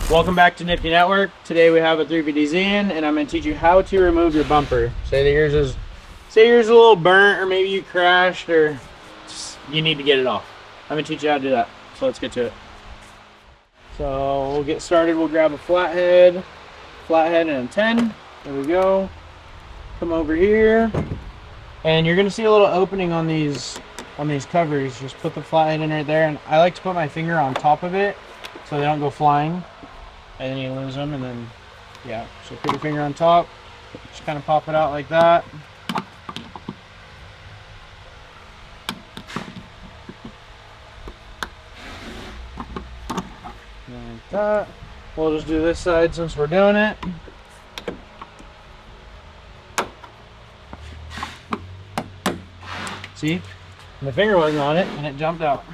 Welcome back to Nifty Network. Today we have a 350Z in, and I'm going to teach you how to remove your bumper. Say yours is a little burnt, or maybe you crashed, or just, you need to get it off. I'm going to teach you how to do that. So let's get to it. So we'll get started. We'll grab a flathead and a 10. There we go. Come over here, and you're going to see a little opening on these covers. Just put the flathead in right there, and I like to put my finger on top of it so they don't go flying. And then you lose them, and then, yeah. So put your finger on top, just kind of pop it out like that. Like that. We'll just do this side since we're doing it. See? My finger wasn't on it, and it jumped out.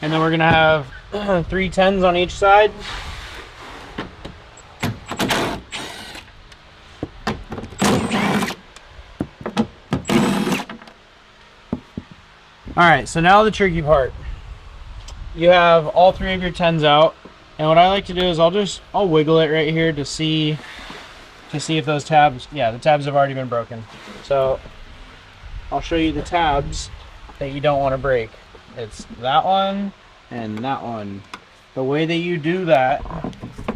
And then we're going to have 3 10s on each side. Alright, so now the tricky part. You have all 3 of your 10s out, and what I like to do is I'll wiggle it right here to see if those tabs, yeah, the tabs have already been broken. So I'll show you the tabs that you don't want to break. It's that one and that one. The way that you do that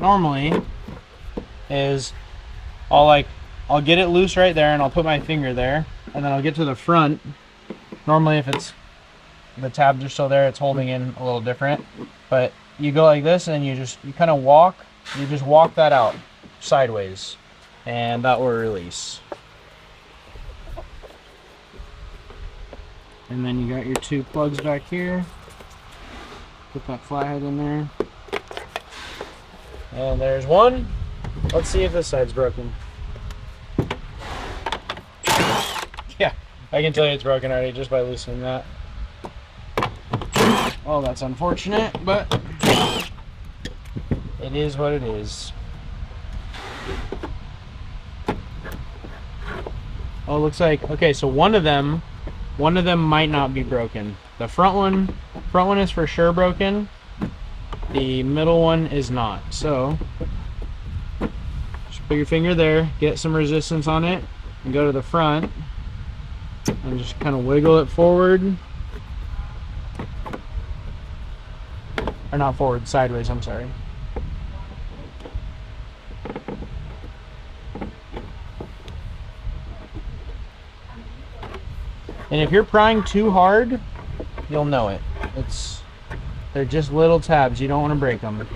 normally is I'll get it loose right there, and I'll put my finger there, and then I'll get to the front. Normally if the tabs are still there, it's holding in a little different, but you go like this, and you kind of walk that out sideways, and that will release. And then you got your 2 plugs back here. Put that flathead in there. And there's one. Let's see if this side's broken. Yeah, I can tell you it's broken already just by loosening that. Well, that's unfortunate, but it is what it is. Oh, it looks like, okay, so one of them might not be broken. The front one is for sure broken. The middle one is not. So just put your finger there, get some resistance on it, and go to the front and just kind of wiggle it forward. Or not forward, sideways, I'm sorry. And if you're prying too hard, you'll know it. They're just little tabs. You don't want to break them,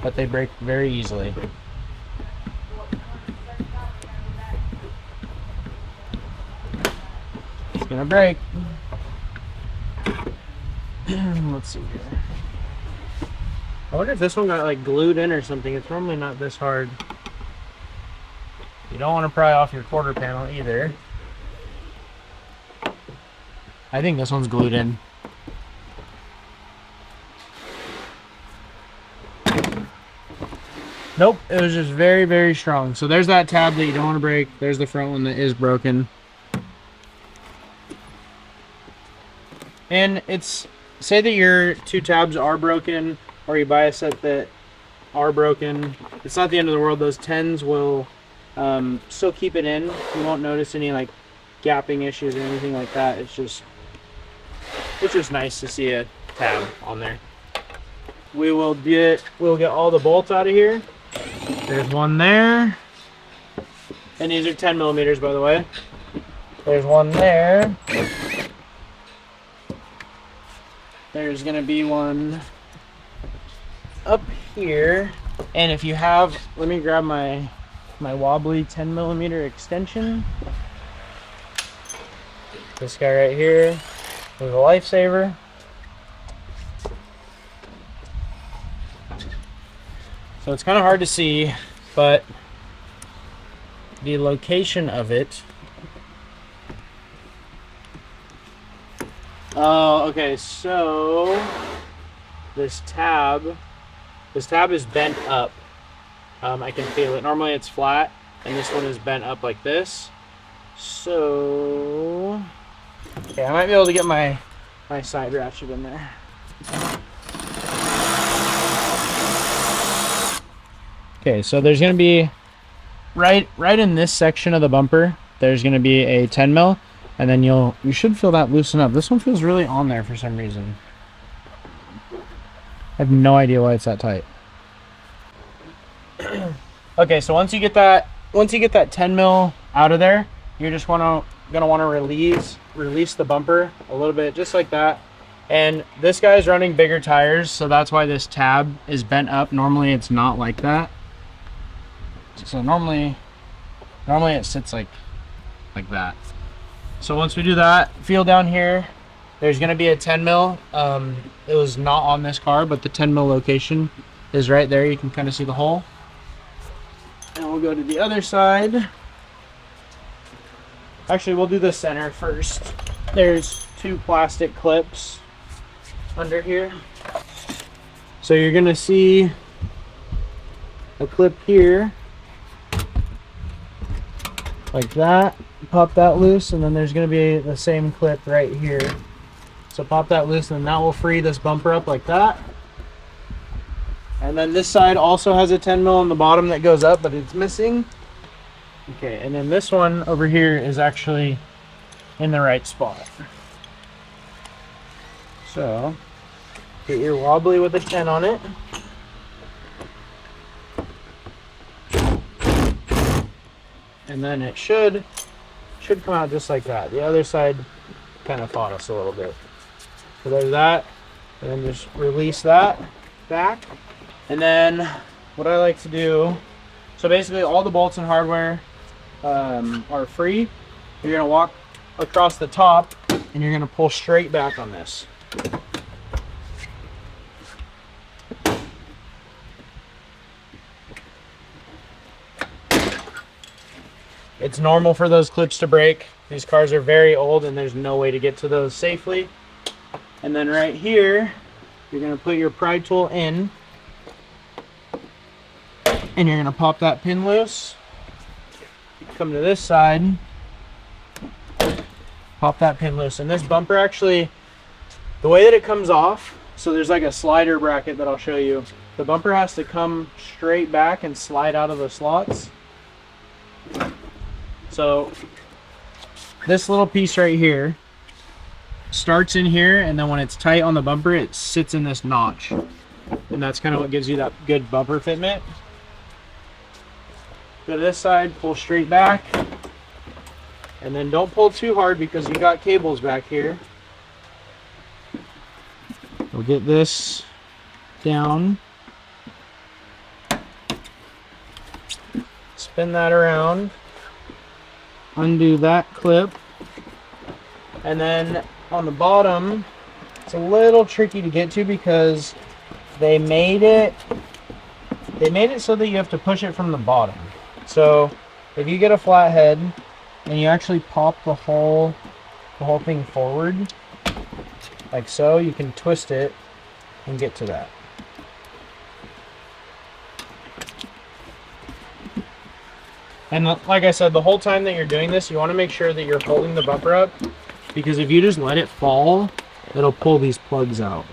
but they break very easily. It's gonna break. Let's see here. I wonder if this one got like glued in or something. It's normally not this hard. You don't want to pry off your quarter panel either. I think this one's glued in. Nope, it was just very, very strong. So there's that tab that you don't want to break. There's the front one that is broken. And say that your 2 tabs are broken, or you buy a set that are broken. It's not the end of the world. Those 10s will still keep it in. You won't notice any like gapping issues or anything like that. It's just nice to see a tab on there. We'll get all the bolts out of here. There's one there, and these are 10 millimeters, by the way. There's one there. There's gonna be one up here, and if you have, let me grab my wobbly 10 millimeter extension. This guy right here is a lifesaver. So it's kind of hard to see, but the location of it. Oh, okay, so this tab is bent up. I can feel it. Normally it's flat, and this one is bent up like this. So, okay, I might be able to get my side ratchet in there. Okay, so there's going to be right in this section of the bumper, there's going to be a 10 mil, and then you should feel that loosen up. This one feels really on there for some reason. I have no idea why it's that tight. Okay, so once you get that 10 mil out of there, you're just gonna want to release the bumper a little bit, just like that. And this guy's running bigger tires, so that's why this tab is bent up. Normally it's not like that. So normally it sits like that. So once we do that, feel down here, there's gonna be a 10 mil. It was not on this car, but the 10 mil location is right there. You can kind of see the hole. And we'll go to the other side. Actually, we'll do the center first. There's 2 plastic clips under here. So you're gonna see a clip here, like that. Pop that loose, and then there's gonna be the same clip right here. So pop that loose, and that will free this bumper up like that. And then this side also has a 10 mil on the bottom that goes up, but it's missing. Okay, and then this one over here is actually in the right spot. So get your wobbly with a 10 on it. And then it should come out just like that. The other side kind of fought us a little bit. So there's that. And then just release that back. And then what I like to do, so basically all the bolts and hardware are free. You're gonna walk across the top and you're gonna pull straight back on this. It's normal for those clips to break. These cars are very old and there's no way to get to those safely. And then right here, you're gonna put your pry tool in and you're gonna pop that pin loose. Come to this side, pop that pin loose. And this bumper actually, the way that it comes off, so there's like a slider bracket that I'll show you. The bumper has to come straight back and slide out of the slots. So this little piece right here starts in here, and then when it's tight on the bumper, it sits in this notch. And that's kind of what gives you that good bumper fitment. Go to this side, pull straight back, and then don't pull too hard because you got cables back here. We'll get this down, spin that around, undo that clip, and then on the bottom, it's a little tricky to get to because they made it so that you have to push it from the bottom. So if you get a flat head and you actually pop the whole thing forward like so, you can twist it and get to that. And like I said, the whole time that you're doing this, you want to make sure that you're holding the bumper up, because if you just let it fall, it'll pull these plugs out.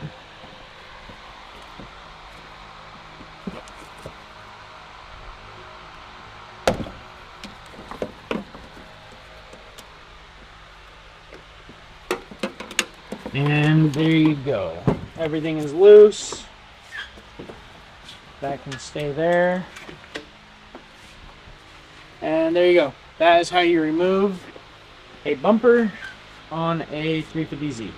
And there you go. Everything is loose. That can stay there. And there you go. That is how you remove a bumper on a 350Z.